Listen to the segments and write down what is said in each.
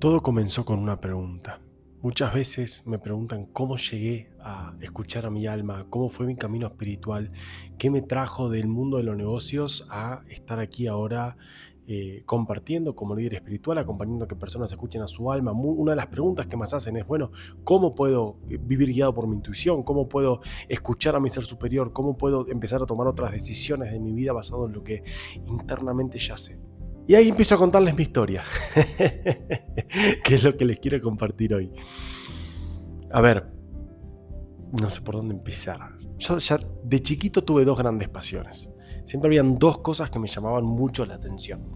Todo comenzó con una pregunta. Muchas veces me preguntan cómo llegué a escuchar a mi alma, cómo fue mi camino espiritual, qué me trajo del mundo de los negocios a estar aquí ahora compartiendo como líder espiritual, acompañando a que personas escuchen a su alma. Una de las preguntas que más hacen es, bueno, ¿cómo puedo vivir guiado por mi intuición? ¿Cómo puedo escuchar a mi ser superior? ¿Cómo puedo empezar a tomar otras decisiones de mi vida basado en lo que internamente ya sé? Y ahí empiezo a contarles mi historia, que es lo que les quiero compartir hoy. A ver, no sé por dónde empezar. Yo ya de chiquito tuve dos grandes pasiones. Siempre habían dos cosas que me llamaban mucho la atención.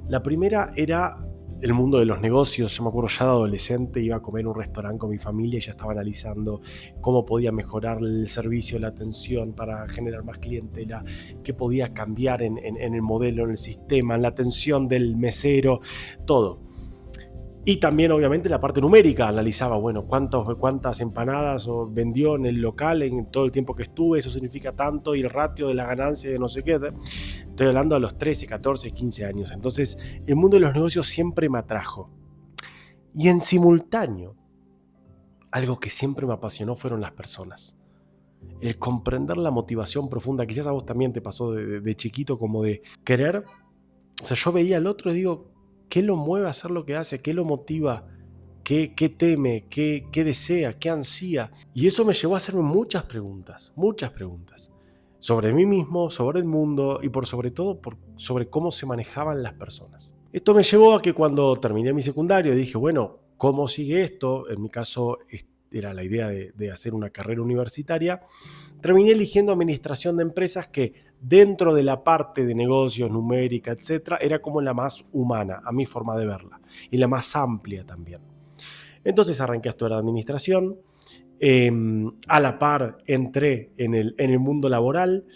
La primera era el mundo de los negocios. Yo me acuerdo ya de adolescente, iba a comer en un restaurante con mi familia y ya estaba analizando cómo podía mejorar el servicio, la atención para generar más clientela, qué podía cambiar en el modelo, en el sistema, en la atención del mesero, todo. Y también, obviamente, la parte numérica, analizaba, bueno, cuántas empanadas vendió en el local en todo el tiempo que estuve, eso significa tanto, y el ratio de la ganancia de no sé qué. Estoy hablando a los 13, 14, 15 años. Entonces, el mundo de los negocios siempre me atrajo. Y en simultáneo, algo que siempre me apasionó fueron las personas. El comprender la motivación profunda, quizás a vos también te pasó de chiquito, como de querer. O sea, yo veía al otro y digo, ¿qué lo mueve a hacer lo que hace? ¿Qué lo motiva? ¿Qué teme? ¿Qué desea? ¿Qué ansía? Y eso me llevó a hacerme muchas preguntas. Sobre mí mismo, sobre el mundo y sobre todo sobre cómo se manejaban las personas. Esto me llevó a que cuando terminé mi secundario dije, bueno, ¿cómo sigue esto? En mi caso era la idea de hacer una carrera universitaria. Terminé eligiendo administración de empresas, que dentro de la parte de negocios, numérica, etcétera, era como la más humana, a mi forma de verla, y la más amplia también. Entonces arranqué a estudiar administración, a la par entré en el mundo laboral,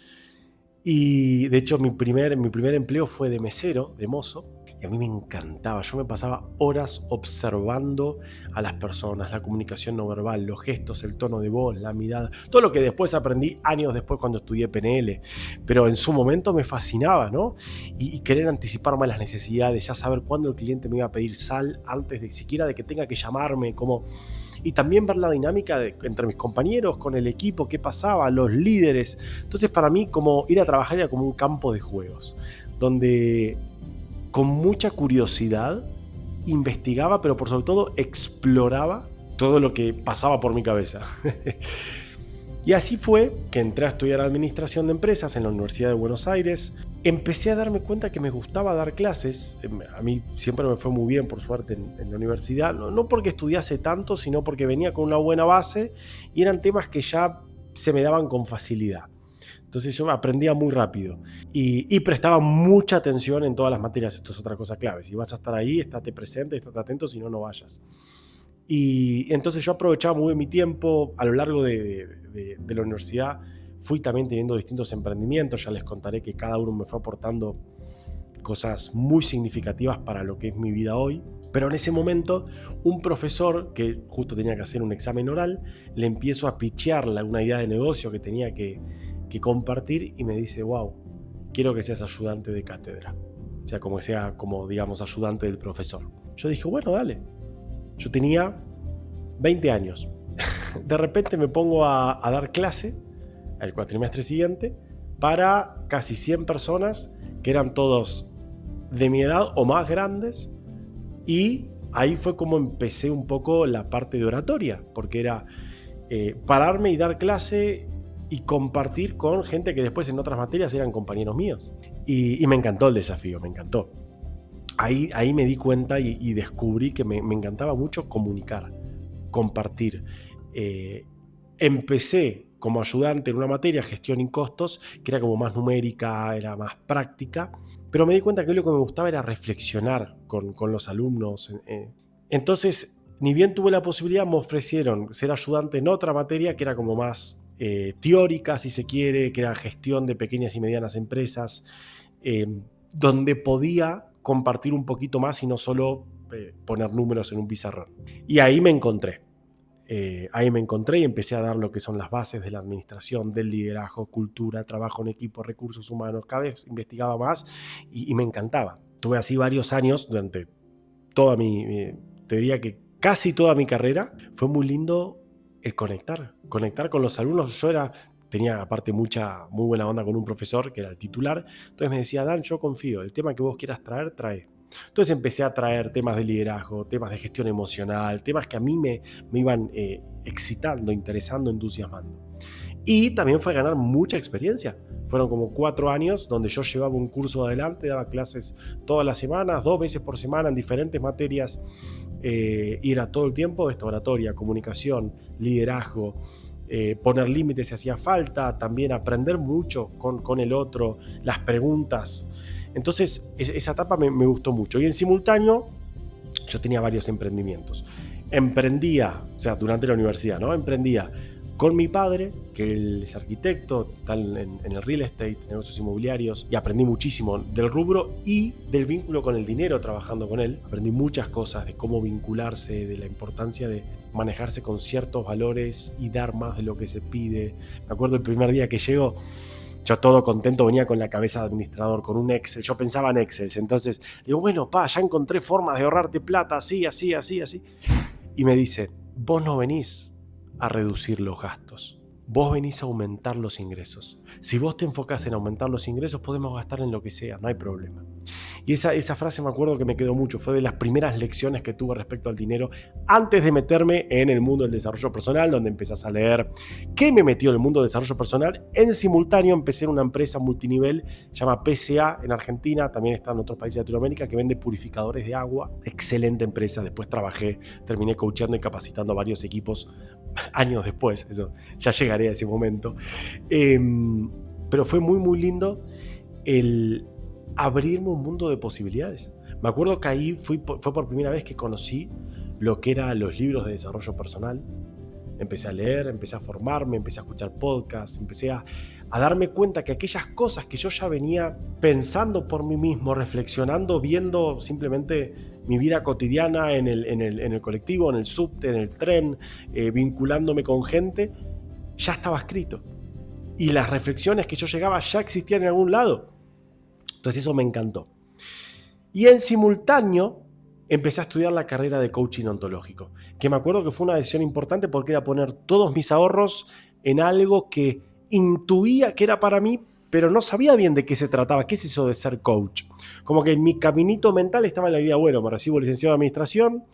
y de hecho mi primer empleo fue de mesero, de mozo, y a mí me encantaba. Yo me pasaba horas observando a las personas, la comunicación no verbal, los gestos, el tono de voz, la mirada, todo lo que después aprendí años después cuando estudié PNL, pero en su momento me fascinaba, ¿no? Y querer anticiparme a las necesidades, ya saber cuándo el cliente me iba a pedir sal antes de siquiera de que tenga que llamarme, y también ver la dinámica entre mis compañeros, con el equipo, qué pasaba, los líderes. Entonces, para mí, como ir a trabajar era como un campo de juegos, donde con mucha curiosidad investigaba, pero por sobre todo exploraba todo lo que pasaba por mi cabeza. Y así fue que entré a estudiar administración de empresas en la Universidad de Buenos Aires. Empecé a darme cuenta que me gustaba dar clases. A mí siempre me fue muy bien, por suerte, en la universidad. No porque estudiase tanto, sino porque venía con una buena base y eran temas que ya se me daban con facilidad. Entonces yo aprendía muy rápido y prestaba mucha atención en todas las materias. Esto es otra cosa clave. Si vas a estar ahí, estate presente, estate atento, si no, no vayas. Y entonces yo aprovechaba muy bien mi tiempo a lo largo de la universidad. Fui también teniendo distintos emprendimientos. Ya les contaré que cada uno me fue aportando cosas muy significativas para lo que es mi vida hoy. Pero en ese momento, un profesor que justo tenía que hacer un examen oral, le empiezo a pitchear una idea de negocio que tenía que compartir, y me dice, wow, quiero que seas ayudante de cátedra. O sea, como que sea, como digamos, ayudante del profesor. Yo dije, bueno, dale. Yo tenía 20 años. De repente me pongo a dar clase el cuatrimestre siguiente para casi 100 personas que eran todos de mi edad o más grandes, y ahí fue como empecé un poco la parte de oratoria, porque era pararme y dar clase y compartir con gente que después en otras materias eran compañeros míos. Y me encantó el desafío, me encantó. Ahí me di cuenta y descubrí que me encantaba mucho comunicar, compartir. Empecé como ayudante en una materia, gestión y costos, que era como más numérica, era más práctica, pero me di cuenta que lo que me gustaba era reflexionar con los alumnos. Entonces, ni bien tuve la posibilidad, me ofrecieron ser ayudante en otra materia que era como más teórica, si se quiere, que era gestión de pequeñas y medianas empresas, donde podía compartir un poquito más y no solo poner números en un pizarrón. Y ahí me encontré. Y empecé a dar lo que son las bases de la administración, del liderazgo, cultura, trabajo en equipo, recursos humanos. Cada vez investigaba más y me encantaba. Tuve así varios años durante toda mi te diría que casi toda mi carrera, fue muy lindo el conectar con los alumnos. Tenía aparte muy buena onda con un profesor que era el titular, entonces me decía: Dan, yo confío, el tema que vos quieras traer, trae. Entonces empecé a traer temas de liderazgo, temas de gestión emocional, temas que a mí me iban excitando, interesando, entusiasmando. Y también fue ganar mucha experiencia. Fueron como 4 años donde yo llevaba un curso adelante, daba clases todas las semanas, 2 veces por semana en diferentes materias, y era todo el tiempo esto: oratoria, comunicación, liderazgo, poner límites si hacía falta, también aprender mucho con el otro, las preguntas. Entonces esa etapa me gustó mucho. Y en simultáneo yo tenía varios emprendimientos. Emprendía, o sea, durante la universidad, ¿no? Emprendía con mi padre, que él es arquitecto, tal en el real estate, negocios inmobiliarios, y aprendí muchísimo del rubro y del vínculo con el dinero trabajando con él. Aprendí muchas cosas de cómo vincularse, de la importancia de manejarse con ciertos valores y dar más de lo que se pide. Me acuerdo el primer día que llego, yo todo contento, venía con la cabeza de administrador, con un Excel. Yo pensaba en Excel, entonces digo: bueno, ya encontré formas de ahorrarte plata, así. Y me dice: vos no venís a reducir los gastos, vos venís a aumentar los ingresos. Si vos te enfocás en aumentar los ingresos, podemos gastar en lo que sea, no hay problema. Y esa frase me acuerdo que me quedó mucho, fue de las primeras lecciones que tuve respecto al dinero antes de meterme en el mundo del desarrollo personal, donde empezás a leer. ¿Qué me metió en el mundo del desarrollo personal? En simultáneo empecé en una empresa multinivel, se llama PSA en Argentina, también está en otros países de Latinoamérica, que vende purificadores de agua. Excelente empresa. Después terminé coachando y capacitando a varios equipos años después, eso, ya llegaré a ese momento. Pero fue muy lindo el abrirme un mundo de posibilidades. Me acuerdo que ahí fue por primera vez que conocí lo que eran los libros de desarrollo personal. Empecé a leer, empecé a formarme, empecé a escuchar podcasts, empecé a darme cuenta que aquellas cosas que yo ya venía pensando por mí mismo, reflexionando, viendo simplemente mi vida cotidiana en el colectivo, en el subte, en el tren, vinculándome con gente, ya estaba escrito. Y las reflexiones que yo llegaba ya existían en algún lado. Entonces eso me encantó. Y en simultáneo empecé a estudiar la carrera de coaching ontológico, que me acuerdo que fue una decisión importante porque era poner todos mis ahorros en algo que intuía que era para mí, pero no sabía bien de qué se trataba, qué es eso de ser coach. Como que en mi caminito mental estaba la idea: bueno, me recibo licenciado en administración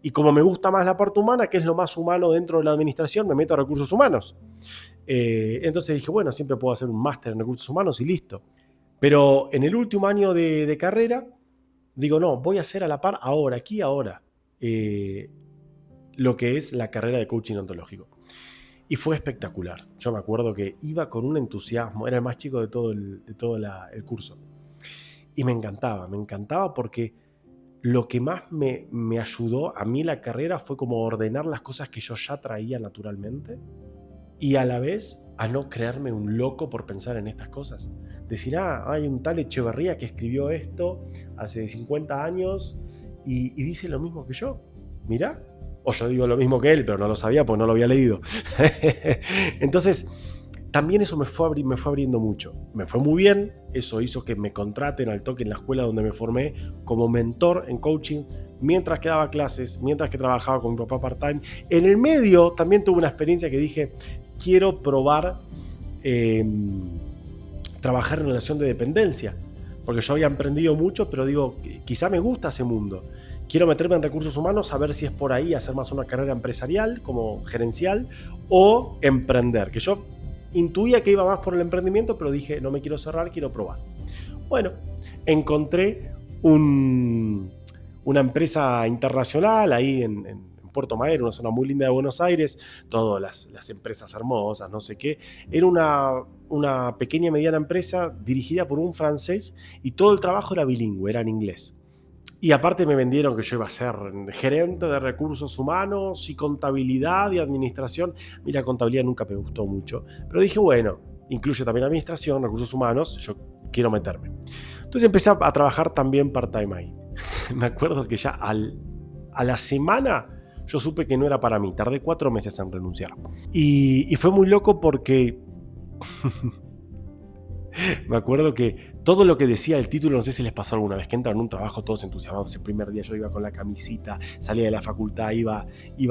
y como me gusta más la parte humana, que es lo más humano dentro de la administración, me meto a recursos humanos. Entonces dije: bueno, siempre puedo hacer un máster en recursos humanos y listo. Pero en el último año de carrera, digo: no, voy a hacer a la par ahora, lo que es la carrera de coaching ontológico. Y fue espectacular. Yo me acuerdo que iba con un entusiasmo, era el más chico de todo el curso. Y me encantaba porque lo que más me ayudó a mí la carrera fue como ordenar las cosas que yo ya traía naturalmente y a la vez a no creerme un loco por pensar en estas cosas. Decir: hay un tal Echeverría que escribió esto hace 50 años y dice lo mismo que yo. Mirá. O yo digo lo mismo que él, pero no lo sabía porque no lo había leído. Entonces, también eso me fue abriendo mucho. Me fue muy bien. Eso hizo que me contraten al toque en la escuela donde me formé como mentor en coaching, mientras que daba clases, mientras que trabajaba con mi papá part-time. En el medio también tuve una experiencia que dije: quiero probar trabajar en relación de dependencia, porque yo había emprendido mucho, pero digo, quizá me gusta ese mundo. Quiero meterme en recursos humanos, a ver si es por ahí, hacer más una carrera empresarial, como gerencial, o emprender, que yo intuía que iba más por el emprendimiento, pero dije: no me quiero cerrar, quiero probar. Bueno, encontré una empresa internacional ahí en Puerto Madero, una zona muy linda de Buenos Aires, todas las empresas hermosas, no sé qué. Era una pequeña mediana empresa dirigida por un francés y todo el trabajo era bilingüe, era en inglés. Y aparte me vendieron que yo iba a ser gerente de recursos humanos y contabilidad y administración. Mira, contabilidad nunca me gustó mucho, pero dije: bueno, incluye también administración, recursos humanos, yo quiero meterme. Entonces empecé a trabajar también part-time ahí. Me acuerdo que ya a la semana yo supe que no era para mí. Tardé 4 meses en renunciar. Y fue muy loco porque me acuerdo que todo lo que decía el título, no sé si les pasó alguna vez que entran en un trabajo todos entusiasmados. El primer día yo iba con la camisita, salía de la facultad, iba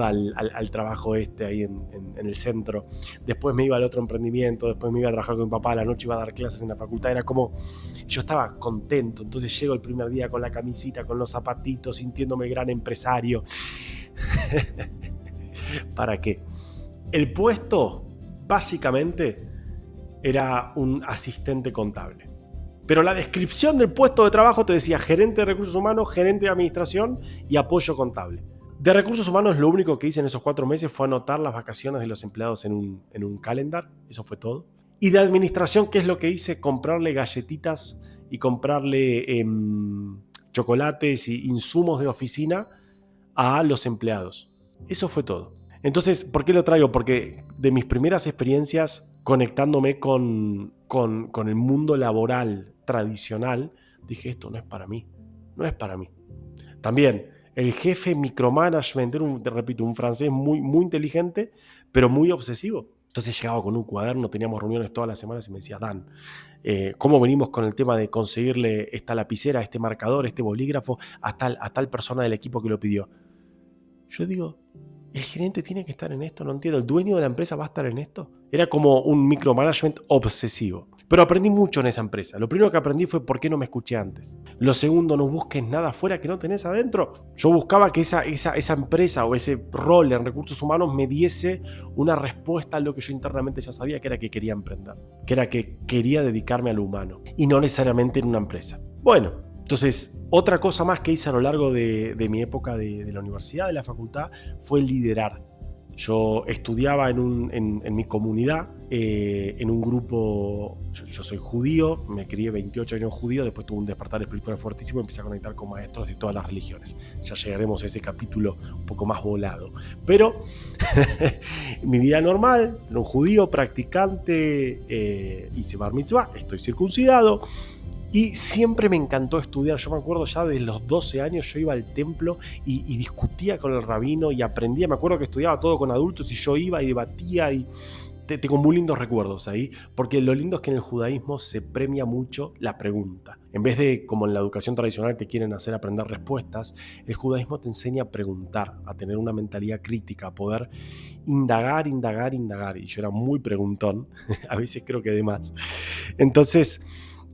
al trabajo ahí en el centro. Después me iba al otro emprendimiento, después me iba a trabajar con mi papá, a la noche iba a dar clases en la facultad. Era como, yo estaba contento. Entonces llego el primer día con la camisita, con los zapatitos, sintiéndome gran empresario. ¿Para qué? El puesto, básicamente, era un asistente contable. Pero la descripción del puesto de trabajo te decía gerente de recursos humanos, gerente de administración y apoyo contable. De recursos humanos lo único que hice en esos 4 meses fue anotar las vacaciones de los empleados en un calendar. Eso fue todo. Y de administración, ¿qué es lo que hice? Comprarle galletitas y comprarle chocolates y insumos de oficina a los empleados. Eso fue todo. Entonces, ¿por qué lo traigo? Porque de mis primeras experiencias conectándome con el mundo laboral tradicional, dije, esto no es para mí, no es para mí. También, el jefe micromanagement, repito, un francés muy, muy inteligente, pero muy obsesivo. Entonces llegaba con un cuaderno, teníamos reuniones todas las semanas y me decía, Dan, ¿cómo venimos con el tema de conseguirle esta lapicera, este marcador, este bolígrafo a tal persona del equipo que lo pidió? Yo digo, ¿el gerente tiene que estar en esto? No entiendo. ¿El dueño de la empresa va a estar en esto? Era como un micromanagement obsesivo. Pero aprendí mucho en esa empresa. Lo primero que aprendí fue por qué no me escuché antes. Lo segundo, no busques nada afuera que no tenés adentro. Yo buscaba que esa empresa o ese rol en recursos humanos me diese una respuesta a lo que yo internamente ya sabía, que era que quería emprender. Que era que quería dedicarme a lo humano. Y no necesariamente en una empresa. Bueno, entonces, otra cosa más que hice a lo largo de mi época de la universidad, de la facultad, fue liderar. Yo estudiaba en mi comunidad, en un grupo, yo soy judío, me crié 28 años judío, después tuve un despertar espiritual fuertísimo y empecé a conectar con maestros de todas las religiones. Ya llegaremos a ese capítulo un poco más volado. Pero mi vida normal, era un judío practicante, hice bar mitzvah, estoy circuncidado. Y siempre me encantó estudiar. Yo me acuerdo ya desde los 12 años yo iba al templo y discutía con el rabino y aprendía. Me acuerdo que estudiaba todo con adultos y yo iba y debatía y tengo muy lindos recuerdos ahí, porque lo lindo es que en el judaísmo se premia mucho la pregunta. En vez de, como en la educación tradicional, te quieren hacer aprender respuestas, el judaísmo te enseña a preguntar, a tener una mentalidad crítica, a poder indagar. Y yo era muy preguntón, a veces creo que de más. Entonces,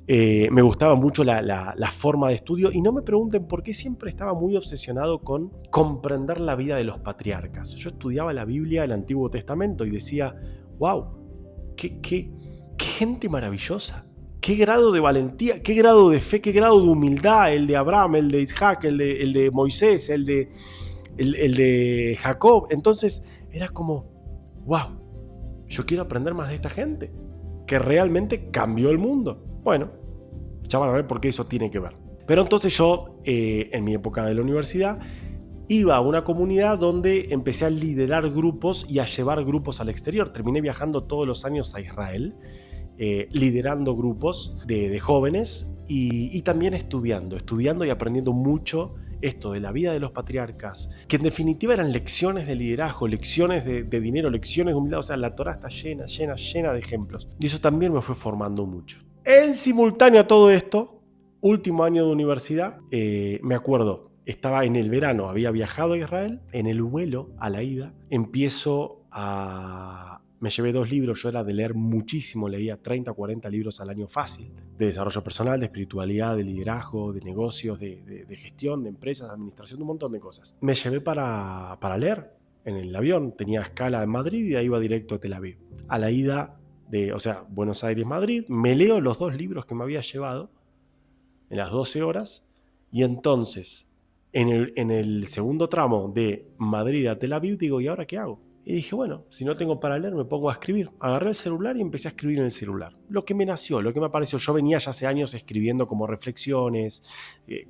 me gustaba mucho la forma de estudio y no me pregunten por qué siempre estaba muy obsesionado con comprender la vida de los patriarcas. Yo estudiaba la Biblia, el Antiguo Testamento y decía, wow, qué gente maravillosa, qué grado de valentía, qué grado de fe, qué grado de humildad, el de Abraham, el de Isaac, el de Moisés, el de Jacob. Entonces era como, wow, yo quiero aprender más de esta gente que realmente cambió el mundo. Bueno, ya van a ver por qué eso tiene que ver. Pero entonces yo, en mi época de la universidad, iba a una comunidad donde empecé a liderar grupos y a llevar grupos al exterior. Terminé viajando todos los años a Israel, liderando grupos de jóvenes y también estudiando y aprendiendo mucho esto de la vida de los patriarcas, que en definitiva eran lecciones de liderazgo, lecciones de dinero, lecciones de humildad. O sea, la Torá está llena de ejemplos. Y eso también me fue formando mucho. En simultáneo a todo esto, último año de universidad, me acuerdo, estaba en el verano, había viajado a Israel, en el vuelo a la ida, me llevé 2 libros, yo era de leer muchísimo, leía 30 o 40 libros al año fácil, de desarrollo personal, de espiritualidad, de liderazgo, de negocios, de gestión, de empresas, de administración, de un montón de cosas. Me llevé para leer en el avión, tenía escala en Madrid y de ahí iba directo a Tel Aviv. A la ida, Buenos Aires-Madrid, me leo los 2 libros que me había llevado en las 12 horas y entonces en el segundo tramo de Madrid a Tel Aviv digo, ¿y ahora qué hago? Y dije, bueno, si no tengo para leer me pongo a escribir. Agarré el celular y empecé a escribir en el celular. Lo que me nació, lo que me apareció. Yo venía ya hace años escribiendo como reflexiones,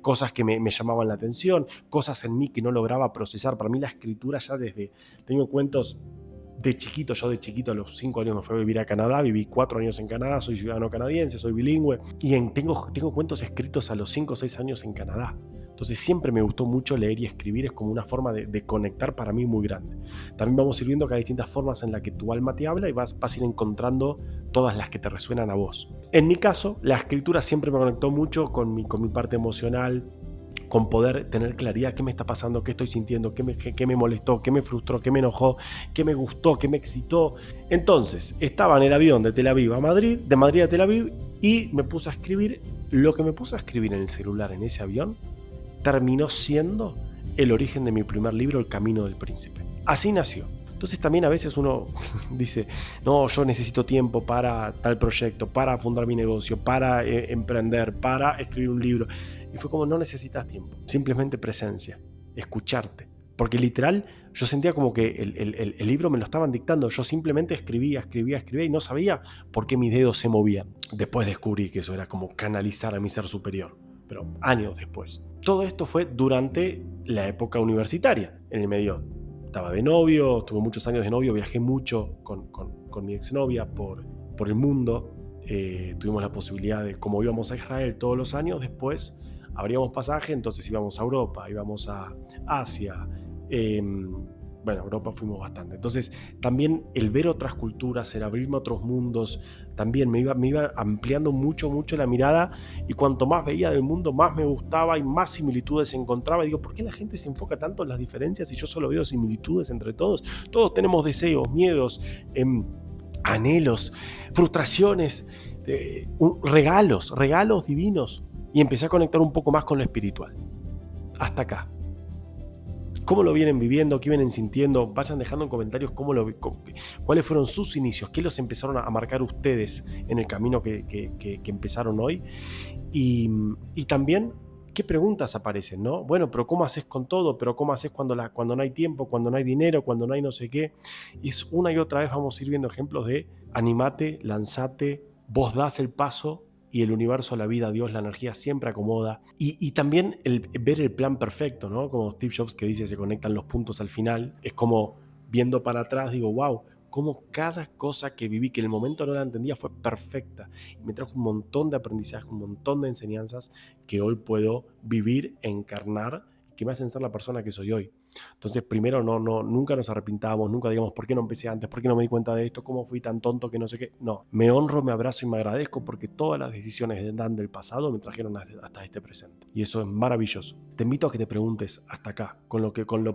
cosas que me llamaban la atención, cosas en mí que no lograba procesar. Para mí la escritura ya tengo cuentos Yo de chiquito a los 5 años me fui a vivir a Canadá, viví 4 años en Canadá, soy ciudadano canadiense, soy bilingüe y tengo cuentos escritos a los 5 o 6 años en Canadá. Entonces siempre me gustó mucho leer y escribir, es como una forma de conectar para mí muy grande. También vamos a ir viendo que hay distintas formas en las que tu alma te habla y vas a ir encontrando todas las que te resuenan a vos. En mi caso, la escritura siempre me conectó mucho con mi parte emocional, con poder tener claridad qué me está pasando, qué estoy sintiendo, qué me molestó, qué me frustró, qué me enojó, qué me gustó, qué me excitó. Entonces, estaba en el avión de Tel Aviv a Madrid, de Madrid a Tel Aviv, y me puse a escribir. Lo que me puse a escribir en el celular en ese avión terminó siendo el origen de mi primer libro, El Camino del Príncipe. Así nació. Entonces también a veces uno dice, no, yo necesito tiempo para tal proyecto, para fundar mi negocio, para emprender, para escribir un libro. Y fue como, no necesitas tiempo, simplemente presencia, escucharte. Porque literal, yo sentía como que el libro me lo estaban dictando. Yo simplemente escribía y no sabía por qué mis dedos se movían. Después descubrí que eso era como canalizar a mi ser superior, pero años después. Todo esto fue durante la época universitaria. En el medio estaba de novio, tuve muchos años de novio, viajé mucho con mi exnovia por el mundo. Tuvimos la posibilidad de, como íbamos a Israel todos los años, después abríamos pasaje, entonces íbamos a Europa, íbamos a Asia. Bueno, a Europa fuimos bastante. Entonces también el ver otras culturas, el abrirme a otros mundos, también me iba ampliando mucho la mirada, y cuanto más veía del mundo, más me gustaba y más similitudes encontraba. Y digo, ¿por qué la gente se enfoca tanto en las diferencias y yo solo veo similitudes entre todos? Todos tenemos deseos, miedos, anhelos, frustraciones, regalos divinos. Y empecé a conectar un poco más con lo espiritual. Hasta acá. ¿Cómo lo vienen viviendo? ¿Qué vienen sintiendo? Vayan dejando en comentarios cuáles fueron sus inicios, qué los empezaron a marcar ustedes en el camino que empezaron hoy. Y también, ¿qué preguntas aparecen, no? Bueno, pero ¿cómo haces con todo? ¿Pero cómo haces cuando no hay tiempo, cuando no hay dinero, cuando no hay no sé qué? Y es una y otra vez vamos a ir viendo ejemplos de animate, lanzate, vos das el paso, y el universo, la vida, Dios, la energía siempre acomoda. Y también ver el plan perfecto, ¿no? Como Steve Jobs que dice, se conectan los puntos al final. Es como viendo para atrás, digo, wow, cómo cada cosa que viví, que en el momento no la entendía, fue perfecta. Y me trajo un montón de aprendizaje, un montón de enseñanzas que hoy puedo vivir, encarnar, que me hacen ser la persona que soy hoy. Entonces, primero, nunca nos arrepintamos, nunca digamos, ¿por qué no empecé antes? ¿Por qué no me di cuenta de esto? ¿Cómo fui tan tonto que no sé qué? No, me honro, me abrazo y me agradezco porque todas las decisiones del pasado me trajeron hasta este presente. Y eso es maravilloso. Te invito a que te preguntes hasta acá,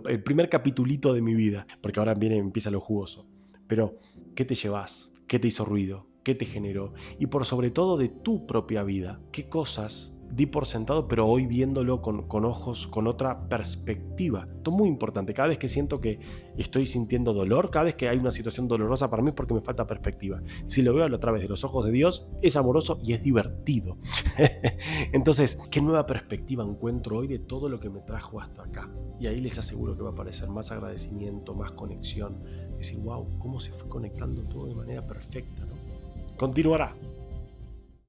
el primer capitulito de mi vida, porque ahora empieza lo jugoso. Pero, ¿qué te llevas? ¿Qué te hizo ruido? ¿Qué te generó? Y por sobre todo de tu propia vida, ¿qué cosas di por sentado, pero hoy viéndolo con ojos, con otra perspectiva? Esto es muy importante. Cada vez que siento que estoy sintiendo dolor, cada vez que hay una situación dolorosa para mí, es porque me falta perspectiva. Si lo veo a través de los ojos de Dios, es amoroso y es divertido. Entonces, ¿qué nueva perspectiva encuentro hoy de todo lo que me trajo hasta acá? Y ahí les aseguro que va a aparecer más agradecimiento, más conexión. Decir, wow, cómo se fue conectando todo de manera perfecta, ¿no? Continuará.